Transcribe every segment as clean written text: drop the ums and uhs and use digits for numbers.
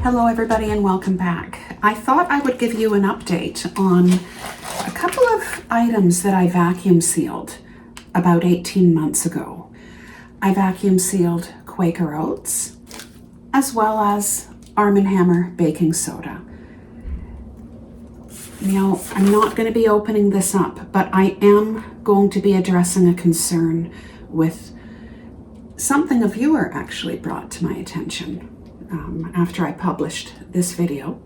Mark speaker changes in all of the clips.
Speaker 1: Hello everybody and welcome back. I thought I would give you an update on a couple of items that I vacuum sealed about 18 months ago. I vacuum sealed Quaker Oats as well as Arm & Hammer baking soda. Now, I'm not going to be opening this up, but I am going to be addressing a concern with something a viewer actually brought to my attention after I published this video.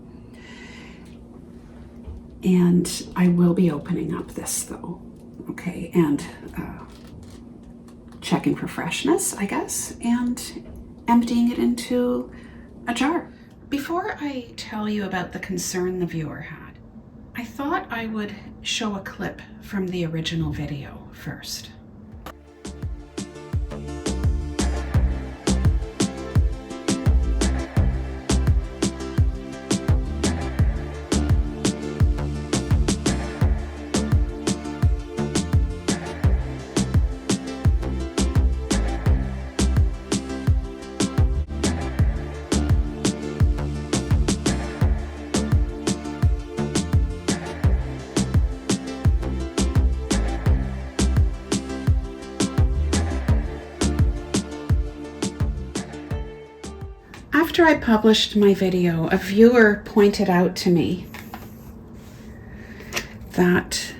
Speaker 1: And I will be opening up this though, okay, and checking for freshness, I guess, and emptying it into a jar. Before I tell you about the concern the viewer had, I thought I would show a clip from the original video first. After I published my video, a viewer pointed out to me that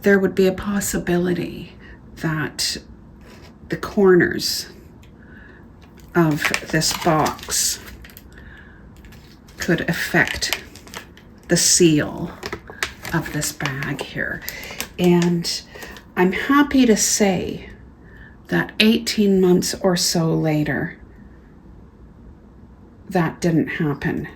Speaker 1: there would be a possibility that the corners of this box could affect the seal of this bag here. And I'm happy to say that 18 months or so later, that didn't happen.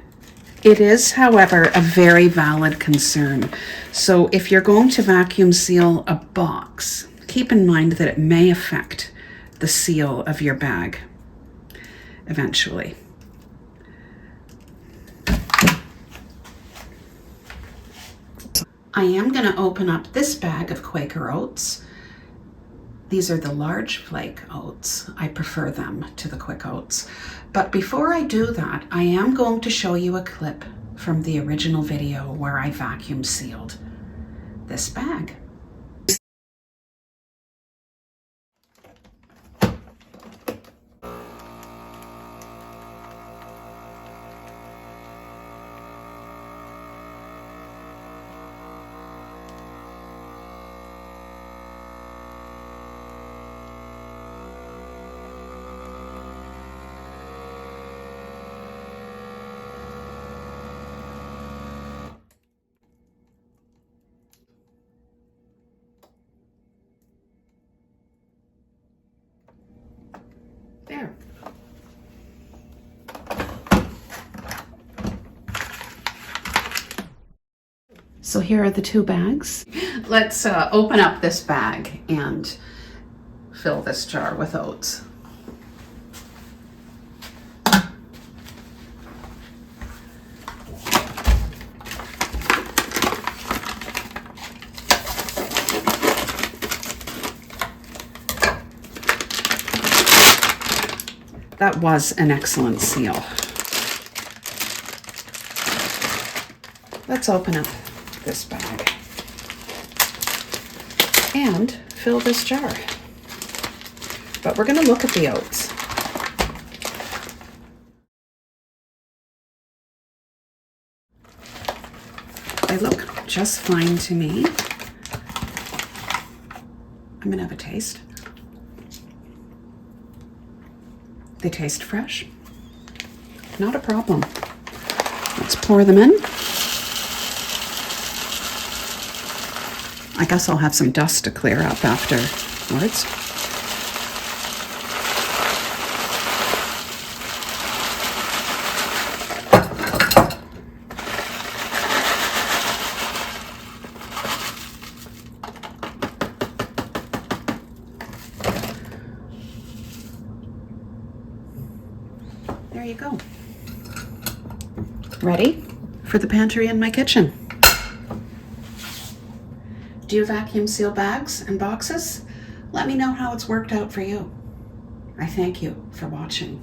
Speaker 1: It is, however, a very valid concern. So if you're going to vacuum seal a box, keep in mind that it may affect the seal of your bag eventually. I am going to open up this bag of Quaker Oats. These are the large flake oats. I prefer them to the quick oats. But before I do that, I am going to show you a clip from the original video where I vacuum sealed this bag. There. So here are the two bags. Let's open up this bag and fill this jar with oats. That was an excellent seal. Let's open up this bag and fill this jar. But we're going to look at the oats. They look just fine to me. I'm going to have a taste. They taste fresh. Not a problem. Let's pour them in. I guess I'll have some dust to clear up afterwards. There you go. Ready for the pantry in my kitchen. Do you vacuum seal bags and boxes? Let me know how it's worked out for you. I thank you for watching.